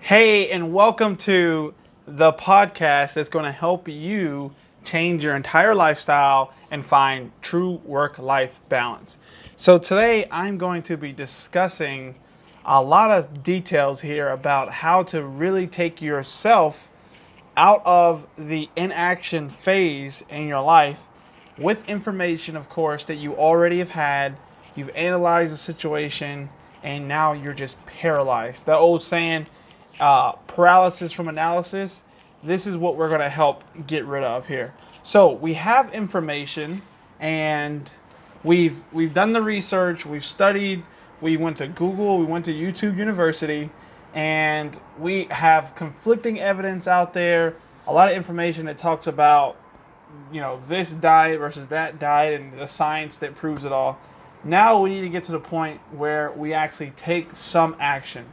Hey, and welcome to the podcast that's going to help you change your entire lifestyle and find true work-life balance. So today I'm going to be discussing a lot of details here about how to really take yourself out of the inaction phase in your life with information, of course, that you already have had. You've analyzed the situation, and now you're just paralyzed. The old saying, paralysis from analysis. This is what we're going to help get rid of here. So we have information, and we've done the research. We've studied. We went to Google. We went to YouTube University, and we have conflicting evidence out there. A lot of information that talks about this diet versus that diet and the science that proves it all. Now we need to get to the point where we actually take some action.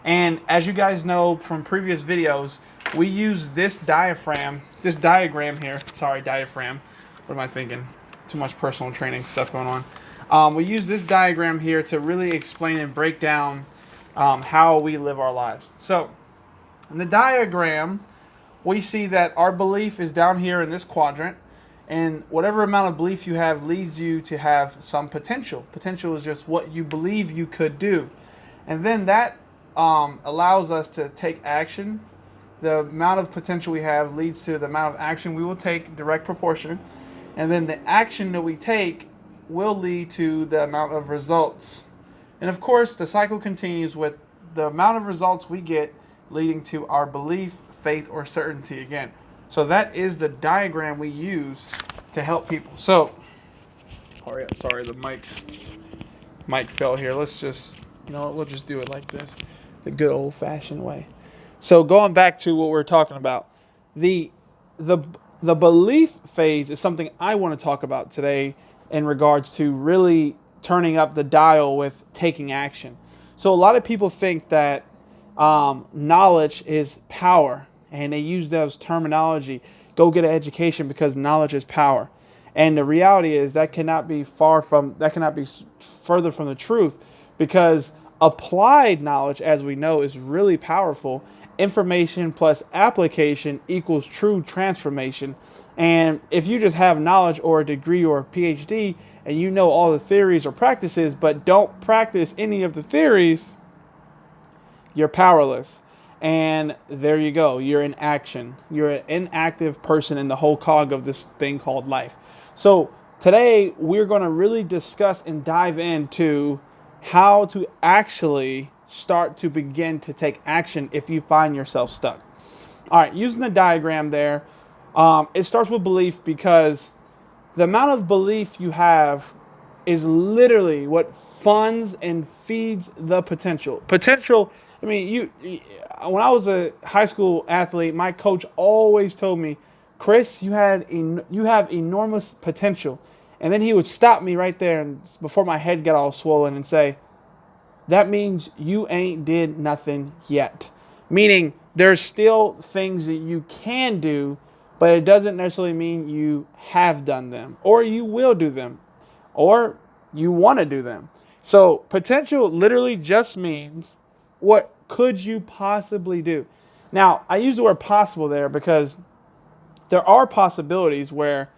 And as you guys know from previous videos, we use this diagram here. Sorry, diaphragm. What am I thinking? Too much personal training stuff going on. We use this diagram here to really explain and break down how we live our lives. So, in the diagram, we see that our belief is down here in this quadrant, and whatever amount of belief you have leads you to have some potential. Potential is just what you believe you could do. And then that allows us to take action. The amount of potential we have leads to the amount of action we will take, direct proportion. And then the action that we take will lead to the amount of results. And of course, the cycle continues with the amount of results we get leading to our belief, faith, or certainty again. So that is the diagram we use to help people. So, hurry up, sorry, the mic fell here. Let's just, we'll just do it like this, the good old-fashioned way. So going back to what we're talking about, the belief phase is something I want to talk about today in regards to really turning up the dial with taking action. So a lot of people think that knowledge is power, and they use those terminology. Go get an education because knowledge is power. And the reality is that cannot be further from the truth, because applied knowledge, as we know, is really powerful. Information plus application equals true transformation. And if you just have knowledge or a degree or a PhD and you know all the theories or practices but don't practice any of the theories, you're powerless. And there you go. You're in action. You're an inactive person in the whole cog of this thing called life. So today we're going to really discuss and dive into how to actually start to begin to take action if you find yourself stuck. All right, using the diagram there, it starts with belief, because the amount of belief you have is literally what funds and feeds the potential. Potential, I mean, when I was a high school athlete, my coach always told me, Chris, you have enormous potential. And then he would stop me right there and before my head got all swollen and say, that means you ain't did nothing yet. Meaning there's still things that you can do, but it doesn't necessarily mean you have done them, or you will do them, or you want to do them. So potential literally just means what could you possibly do. Now, I use the word possible there because there are possibilities where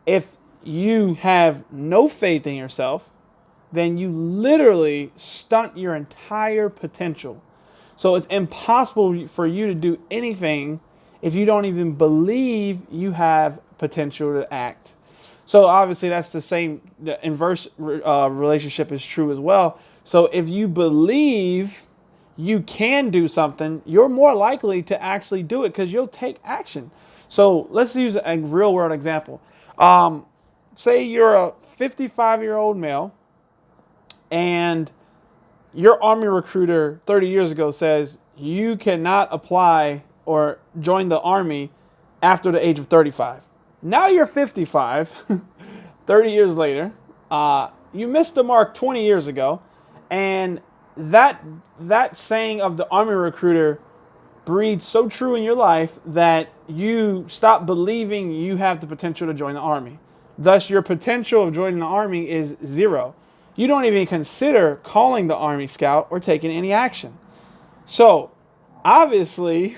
if you have no faith in yourself, then you literally stunt your entire potential. So it's impossible for you to do anything if you don't even believe you have potential to act. So obviously that's the inverse relationship is true as well. So if you believe you can do something, you're more likely to actually do it because you'll take action. So let's use a real world example. Say you're a 55-year-old male and your Army recruiter 30 years ago says you cannot apply or join the Army after the age of 35. Now you're 55, 30 years later. You missed the mark 20 years ago, and that saying of the Army recruiter breeds so true in your life that you stop believing you have the potential to join the Army. Thus, your potential of joining the Army is zero. You don't even consider calling the Army Scout or taking any action. So, Obviously,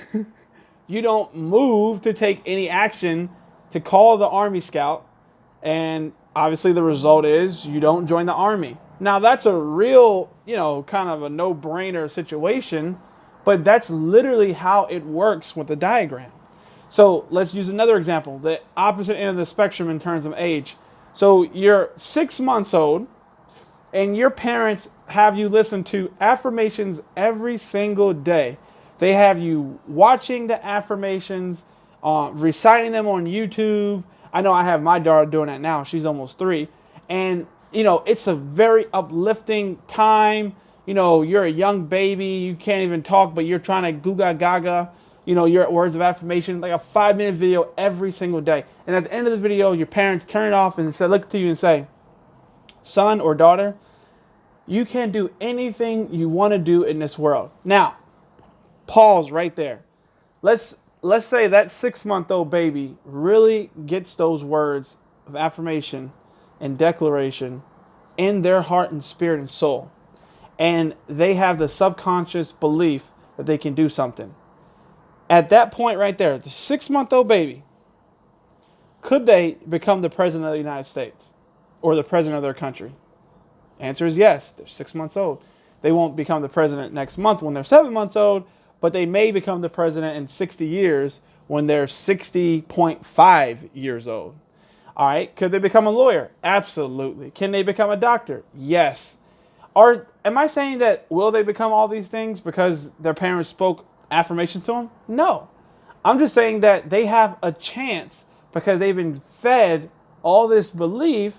you don't move to take any action to call the Army Scout. And obviously the result is you don't join the Army. Now that's a real, kind of a no-brainer situation, but that's literally how it works with the diagram. So let's use another example, the opposite end of the spectrum in terms of age. So you're 6 months old and your parents have you listen to affirmations every single day. They have you watching the affirmations, reciting them on YouTube. I know I have my daughter doing that now. She's almost 3. And, it's a very uplifting time. You're a young baby. You can't even talk, but you're trying to googa gaga, your words of affirmation, like a 5-minute video every single day. And at the end of the video, your parents turn it off and look to you and say, son or daughter, you can do anything you want to do in this world. Now, pause right there. Let's say that 6-month-old baby really gets those words of affirmation and declaration in their heart and spirit and soul. And they have the subconscious belief that they can do something. At that point right there, the 6-month-old baby, could they become the president of the United States or the president of their country? Answer is yes. They're 6 months old. They won't become the president next month when they're 7 months old, but they may become the president in 60 years when they're 60.5 years old. All right. Could they become a lawyer? Absolutely. Can they become a doctor? Yes. Am I saying that will they become all these things because their parents spoke affirmations to them? No. I'm just saying that they have a chance because they've been fed all this belief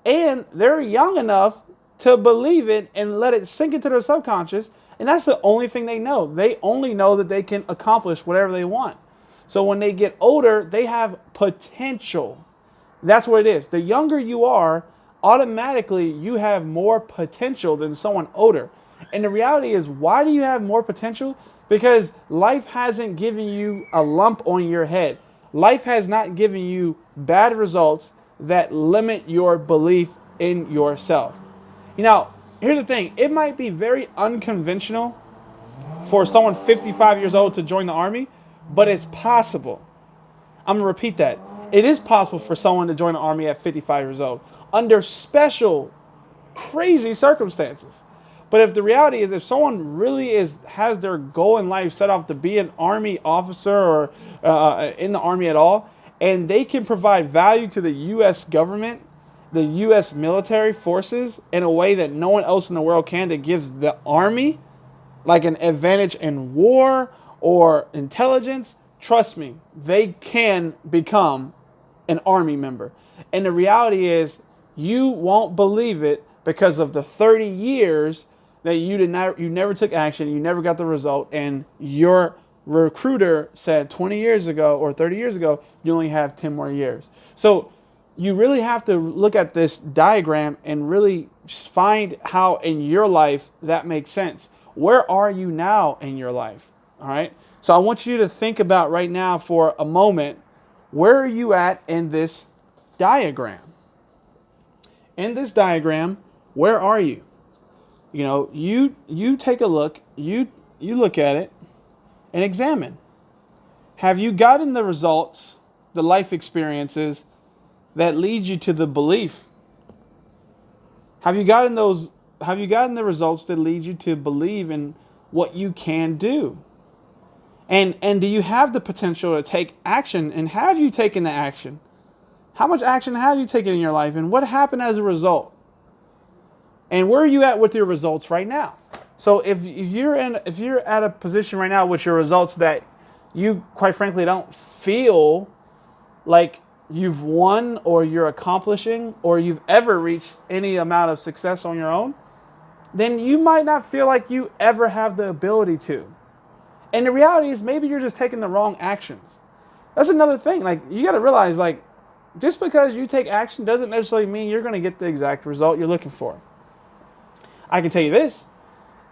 and they're young enough to believe it and let it sink into their subconscious. And that's the only thing they know. They only know that they can accomplish whatever they want. So when they get older, they have potential. That's what it is. The younger you are, automatically you have more potential than someone older. And the reality is, why do you have more potential? Because life hasn't given you a lump on your head. Life has not given you bad results that limit your belief in yourself. Here's the thing. It might be very unconventional for someone 55 years old to join the Army, but it's possible. I'm going to repeat that. It is possible for someone to join the Army at 55 years old under special, crazy circumstances. But if the reality is, if someone really has their goal in life set off to be an Army officer or in the Army at all, and they can provide value to the U.S. government, the U.S. military forces in a way that no one else in the world can, that gives the Army like an advantage in war or intelligence, trust me, they can become an Army member. And the reality is, you won't believe it because of the 30 years that you never took action, you never got the result, and your recruiter said 20 years ago or 30 years ago, you only have 10 more years. So you really have to look at this diagram and really find how in your life that makes sense. Where are you now in your life? All right. So I want you to think about right now for a moment, where are you at in this diagram? In this diagram, where are you? You take a look, you look at it and examine. Have you gotten the results, the life experiences that lead you to the belief? Have you gotten the results that lead you to believe in what you can do? And do you have the potential to take action? And have you taken the action? How much action have you taken in your life? And what happened as a result? And where are you at with your results right now? So if you're at a position right now with your results that you quite frankly don't feel like you've won or you're accomplishing or you've ever reached any amount of success on your own, then you might not feel like you ever have the ability to. And the reality is, maybe you're just taking the wrong actions. That's another thing. Like, you got to realize, like, just because you take action doesn't necessarily mean you're going to get the exact result you're looking for. I can tell you this.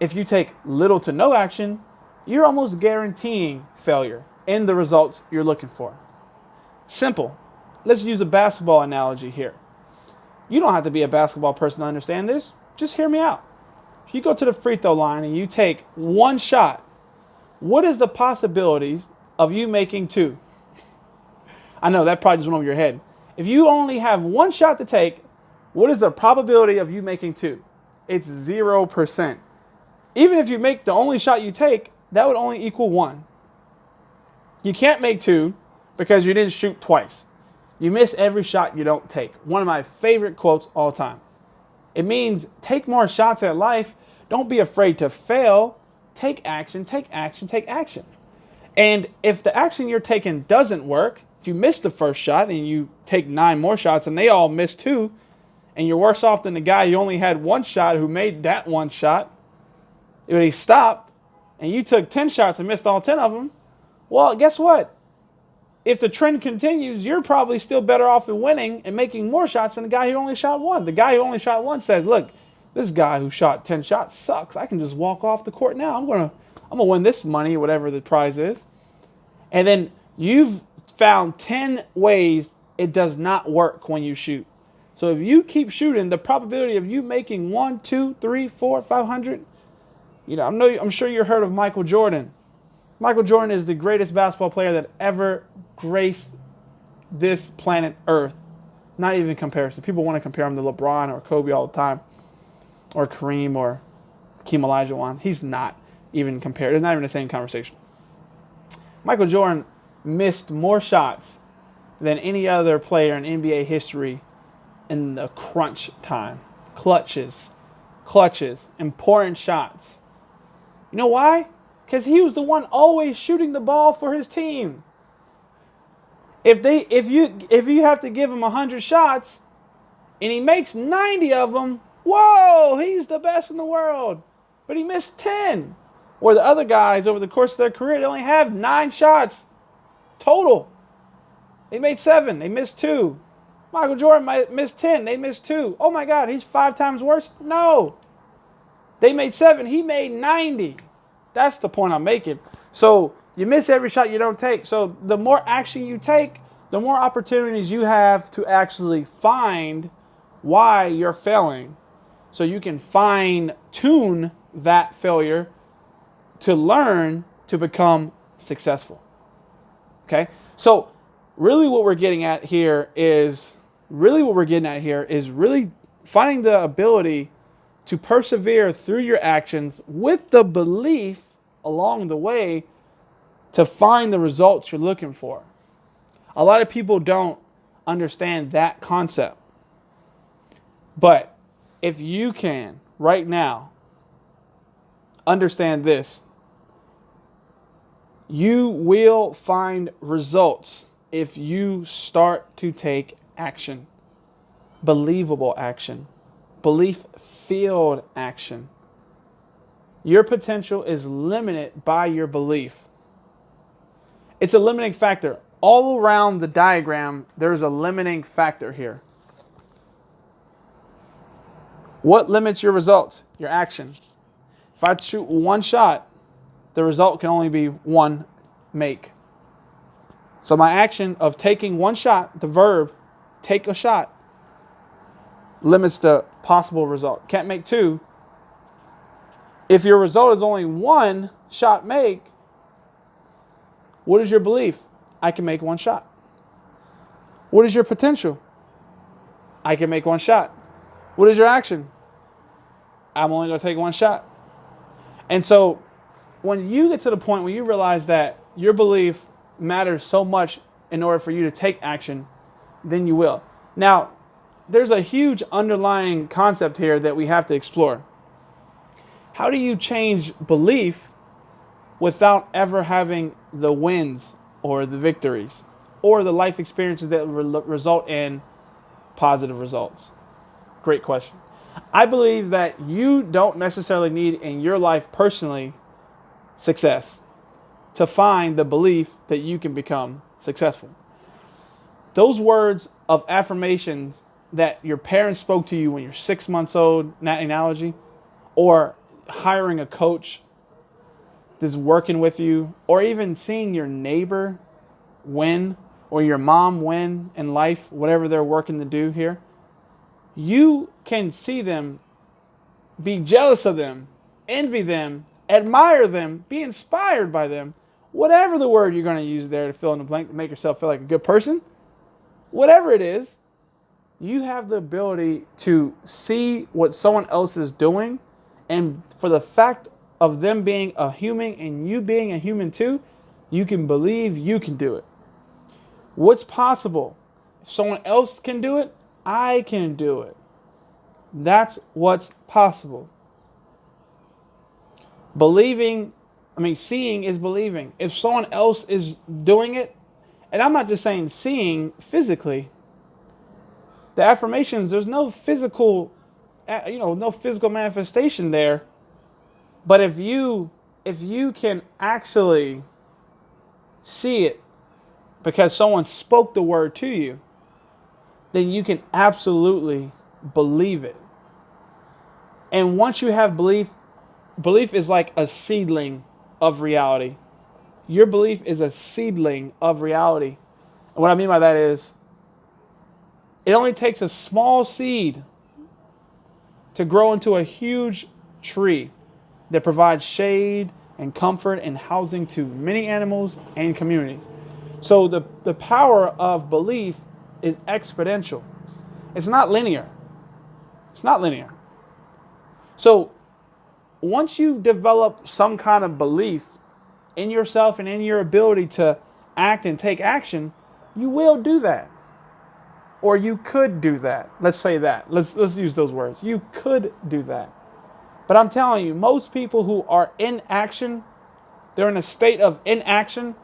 If you take little to no action, you're almost guaranteeing failure in the results you're looking for. Simple. Let's use a basketball analogy here. You don't have to be a basketball person to understand this. Just hear me out. If you go to the free throw line and you take one shot What is the possibilities of you making 2? I know that probably just went over your head. If you only have 1 shot to take, what is the probability of you making 2? It's 0%. Even if you make the only shot you take, that would only equal 1. You can't make 2 because you didn't shoot twice. You miss every shot you don't take. One of my favorite quotes all time. It means take more shots at life. Don't be afraid to fail. Take action, take action, take action. And if the action you're taking doesn't work, if you miss the first shot and you take 9 more shots and they all miss 2, and you're worse off than the guy who only had 1 shot who made that 1 shot, but he stopped, and you took 10 shots and missed all 10 of them, well, guess what? If the trend continues, you're probably still better off in winning and making more shots than the guy who only shot 1. The guy who only shot 1 says, look, this guy who shot 10 shots sucks. I can just walk off the court now. I'm gonna win this money, whatever the prize is. And then you've found 10 ways it does not work when you shoot. So if you keep shooting, the probability of you making 1, 2, 3, 4, 500, I'm sure you heard of Michael Jordan. Michael Jordan is the greatest basketball player that ever graced this planet Earth. Not even comparison. People want to compare him to LeBron or Kobe all the time, or Kareem or Hakeem Olajuwon. He's not even compared. It's not even the same conversation. Michael Jordan missed more shots than any other player in NBA history in the crunch time. Clutches, important shots. You know why? Because he was the one always shooting the ball for his team. If you have to give him 100 shots and he makes 90 of them, whoa, he's the best in the world. But he missed 10. Where the other guys over the course of their career, they only have 9 shots total. They made 7. They missed 2. Michael Jordan might miss 10. They missed 2. Oh my God, he's 5 times worse? No. They made 7. He made 90. That's the point I'm making. So you miss every shot you don't take. So the more action you take, the more opportunities you have to actually find why you're failing. So you can fine-tune that failure to learn to become successful. Okay? So really what we're getting at here is really finding the ability to persevere through your actions with the belief along the way to find the results you're looking for. A lot of people don't understand that concept. But if you can, right now, understand this, you will find results if you start to take action. Believable action. Belief-filled action. Your potential is limited by your belief. It's a limiting factor. All around the diagram, there's a limiting factor here. What limits your results? Your action. If I shoot 1 shot, the result can only be 1 make. So my action of taking 1 shot, the verb, take a shot, limits the possible result. Can't make 2. If your result is only 1 shot make, what is your belief? I can make 1 shot. What is your potential? I can make 1 shot. What is your action? I'm only going to take 1 shot. And so when you get to the point where you realize that your belief matters so much in order for you to take action, then you will. Now, there's a huge underlying concept here that we have to explore. How do you change belief without ever having the wins or the victories or the life experiences that result in positive results? Great question. I believe that you don't necessarily need in your life personally success to find the belief that you can become successful. Those words of affirmations that your parents spoke to you when you're 6 months old, that analogy, or hiring a coach that's working with you, or even seeing your neighbor win or your mom win in life, whatever they're working to do here, you can see them, be jealous of them, envy them, admire them, be inspired by them, whatever the word you're going to use there to fill in the blank to make yourself feel like a good person, whatever it is, you have the ability to see what someone else is doing, and for the fact of them being a human and you being a human too, you can believe you can do it. What's possible? If someone else can do it, I can do it. That's what's possible. Seeing is believing. If someone else is doing it, and I'm not just saying seeing physically, the affirmations, there's no physical, no physical manifestation there. But if you can actually see it because someone spoke the word to you, then you can absolutely believe it. And once you have belief is like a seedling of reality. Your belief is a seedling of reality. And what I mean by that is, it only takes a small seed to grow into a huge tree that provides shade and comfort and housing to many animals and communities. So the power of belief is exponential. It's not linear. It's not linear. So once you develop some kind of belief in yourself and in your ability to act and take action, you will do that. Or you could do that. Let's say that. Let's use those words. You could do that. But I'm telling you, most people who are in action, they're in a state of inaction.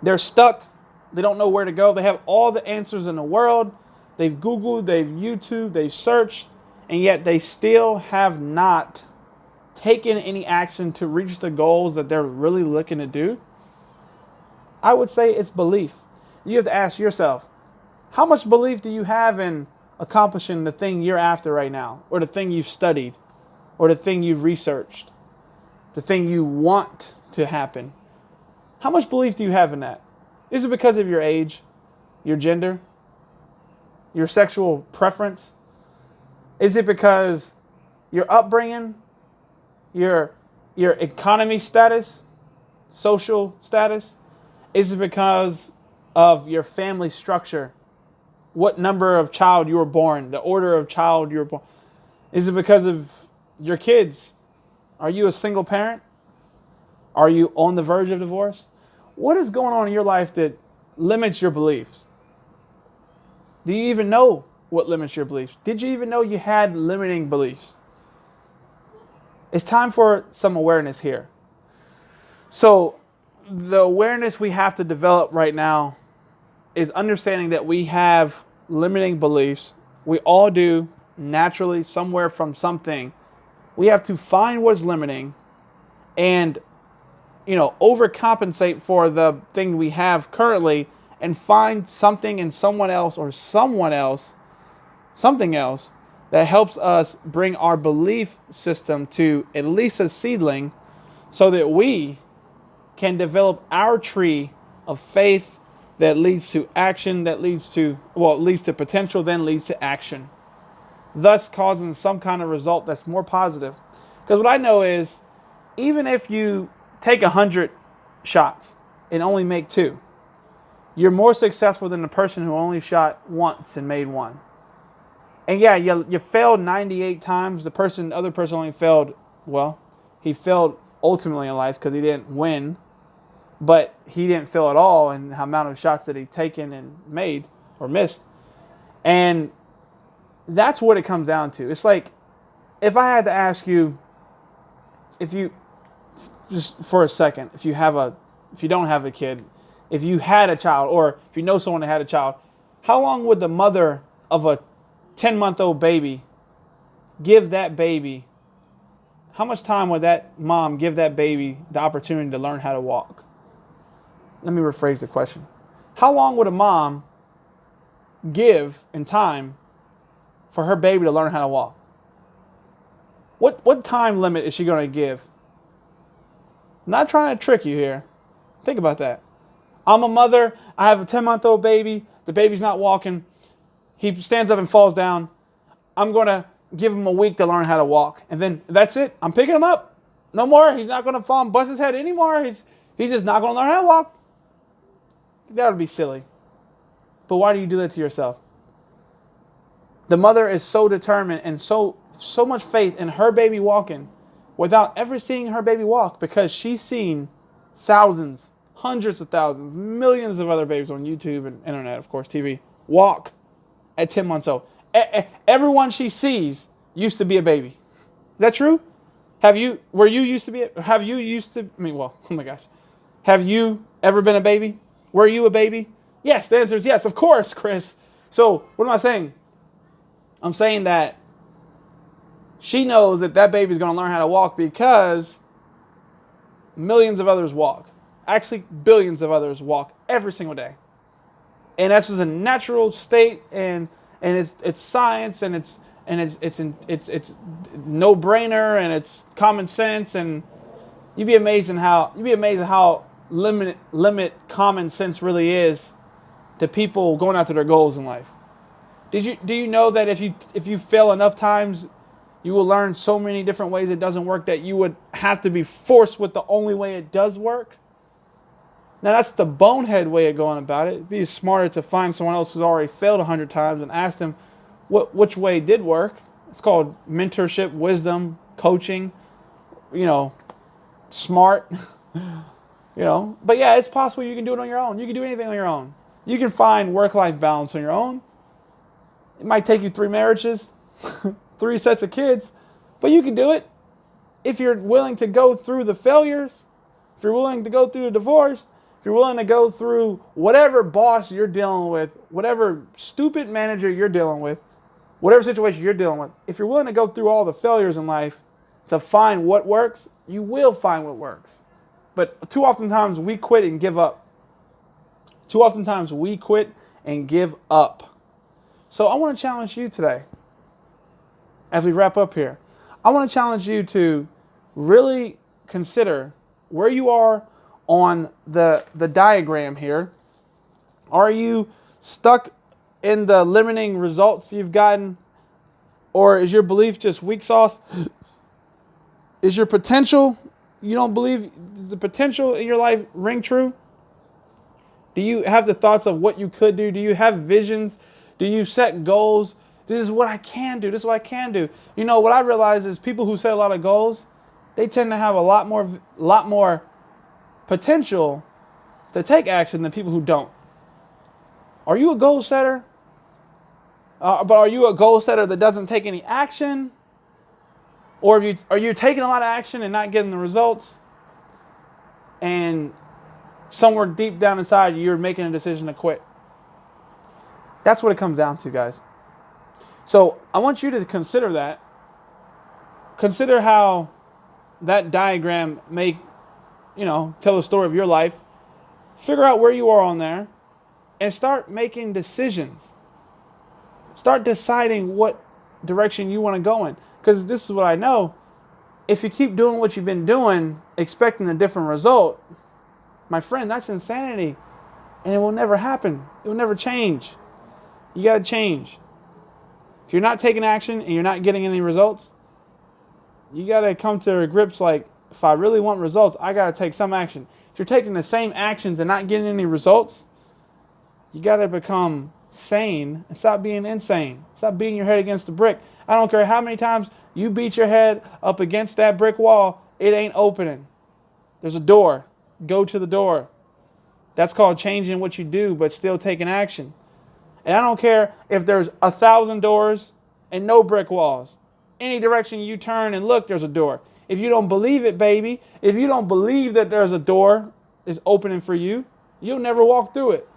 They're stuck. They don't know where to go. They have all the answers in the world. They've Googled, they've YouTube, they've searched, and yet they still have not taken any action to reach the goals that they're really looking to do. I would say it's belief. You have to ask yourself, how much belief do you have in accomplishing the thing you're after right now, or the thing you've studied, or the thing you've researched, the thing you want to happen? How much belief do you have in that? Is it because of your age, your gender, your sexual preference? Is it because your upbringing, your economy status, social status? Is it because of your family structure? What number of child you were born, the order of child you were born? Is it because of your kids? Are you a single parent? Are you on the verge of divorce? What is going on in your life that limits your beliefs? Do you even know what limits your beliefs? Did you even know you had limiting beliefs? It's time for some awareness here. So the awareness we have to develop right now is understanding that we have limiting beliefs. We all do, naturally, somewhere from something. We have to find what's limiting and, overcompensate for the thing we have currently, and find something in someone else or something else that helps us bring our belief system to at least a seedling, so that we can develop our tree of faith that leads to action, it leads to potential, then leads to action, thus causing some kind of result that's more positive. Because what I know is, even if you take 100 shots and only make 2, you're more successful than the person who only shot once and made 1. And yeah, you failed 98 times. The other person only failed, he failed ultimately in life because he didn't win. But he didn't fail at all in the amount of shots that he'd taken and made or missed. And that's what it comes down to. It's like, if I had to ask you, just for a second, if you don't have a kid, if you had a child, or if you know someone that had a child, how long would the mother of a 10-month-old baby give that baby? How much time would that mom give that baby the opportunity to learn how to walk? Let me rephrase the question. How long would a mom give in time for her baby to learn how to walk? What time limit is she going to give? I'm not trying to trick you here. Think about that. I'm a mother. I have a 10-month-old baby. The baby's not walking. He stands up and falls down. I'm going to give him a week to learn how to walk. And then that's it. I'm picking him up. No more. He's not going to fall and bust his head anymore. He's just not going to learn how to walk. That would be silly. But why do you do that to yourself? The mother is so determined and so much faith in her baby walking without ever seeing her baby walk, because she's seen thousands, hundreds of thousands, millions of other babies on YouTube and internet, of course, TV, walk at 10 months old. Everyone she sees used to be a baby. Is that true? Have you used to, oh my gosh. Have you ever been a baby? Were you a baby? Yes, the answer is yes, of course, Chris. So, what am I saying? I'm saying that she knows that baby's going to learn how to walk because millions of others walk. Actually, billions of others walk every single day. And that's just a natural state, and it's science, and it's no brainer, and it's common sense, and you'd be amazed at how limit common sense really is to people going after their goals in life. Do you know that if you fail enough times, you will learn so many different ways it doesn't work that you would have to be forced with the only way it does work? Now, that's the bonehead way of going about it. It'd be smarter to find someone else who's already failed 100 times and ask them which way did work. It's called mentorship, wisdom, coaching, smart, But yeah, it's possible you can do it on your own. You can do anything on your own. You can find work-life balance on your own. It might take you 3 marriages, 3 sets of kids, but you can do it if you're willing to go through the failures, if you're willing to go through the divorce, if you're willing to go through whatever boss you're dealing with, whatever stupid manager you're dealing with, whatever situation you're dealing with. If you're willing to go through all the failures in life to find what works, you will find what works. But too often times we quit and give up. Too often times we quit and give up. So I want to challenge you today, as we wrap up here. I want to challenge you to really consider where you are on the diagram here. Are you stuck in the limiting results you've gotten? Or is your belief just weak sauce? Is your potential, you don't believe the potential in your life ring true? Do you have the thoughts of what you could do? Do you have visions? Do you set goals? This is what I can do. This is what I can do. What I realize is people who set a lot of goals, they tend to have a lot more potential to take action than people who don't. Are you a goal setter? But are you a goal setter that doesn't take any action? Or are you taking a lot of action and not getting the results? And somewhere deep down inside, you're making a decision to quit. That's what it comes down to, guys. So I want you to consider that. Consider how that diagram may, tell the story of your life. Figure out where you are on there and start making decisions. Start deciding what direction you want to go in. Because this is what I know. If you keep doing what you've been doing, expecting a different result, my friend, that's insanity. And it will never happen. It will never change. You got to change. If you're not taking action and you're not getting any results, you got to come to grips like, if I really want results, I got to take some action. If you're taking the same actions and not getting any results, you got to become sane and stop being insane. Stop beating your head against the brick. I don't care how many times you beat your head up against that brick wall, it ain't opening. There's a door. Go to the door. That's called changing what you do, but still taking action. And I don't care if there's 1,000 doors and no brick walls. Any direction you turn and look, there's a door. If you don't believe it, baby, if you don't believe that there's a door is opening for you, you'll never walk through it.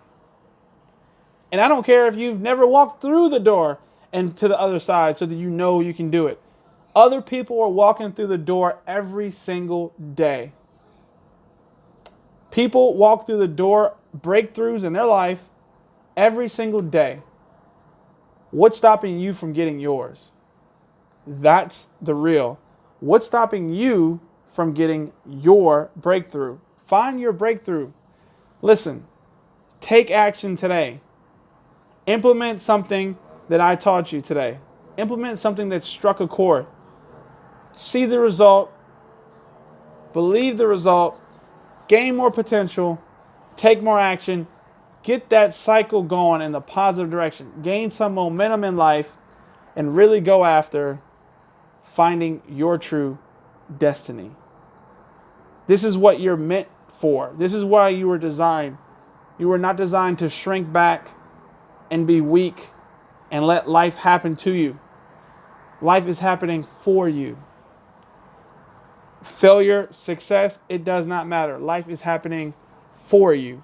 And I don't care if you've never walked through the door and to the other side so that you know you can do it. Other people are walking through the door every single day. People walk through the door, breakthroughs in their life every single day. What's stopping you from getting yours? That's the real. What's stopping you from getting your breakthrough? Find your breakthrough. Listen, take action today. Implement something that I taught you today. Implement something that struck a chord. See the result believe the result, gain more potential, take more action, get that cycle going in the positive direction, gain some momentum in life, and really go after finding your true destiny. This is what you're meant for. This is why you were designed. You were not designed to shrink back and be weak and let life happen to you. Life is happening for you. Failure, success, it does not matter. Life is happening for you.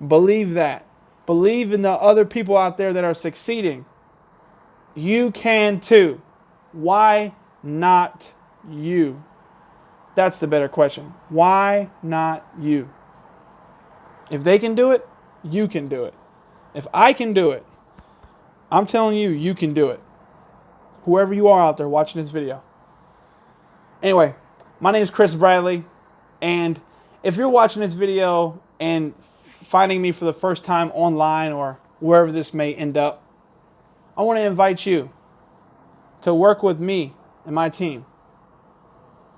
Believe that. Believe in the other people out there that are succeeding. You can too. Why not you? That's the better question. Why not you? If they can do it, you can do it. If I can do it, I'm telling you, you can do it. Whoever you are out there watching this video. Anyway, my name is Chris Bradley, and if you're watching this video and finding me for the first time online or wherever this may end up, I want to invite you to work with me and my team.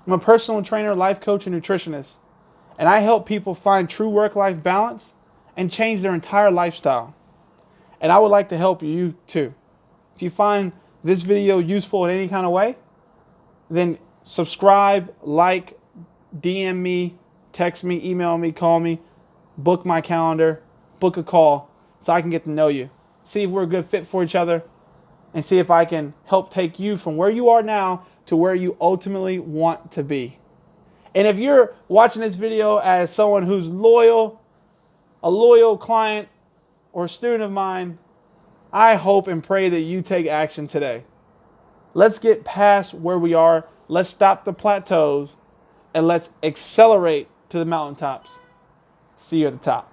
I'm a personal trainer, life coach, and nutritionist, and I help people find true work-life balance and change their entire lifestyle. And I would like to help you too. If you find this video useful in any kind of way, then subscribe, like, DM me, text me, email me, call me, book my calendar, book a call so I can get to know you. See if we're a good fit for each other and see if I can help take you from where you are now to where you ultimately want to be. And if you're watching this video as someone who's loyal, a loyal client or student of mine, I hope and pray that you take action today. Let's get past where we are. Let's stop the plateaus and let's accelerate to the mountaintops. See you at the top.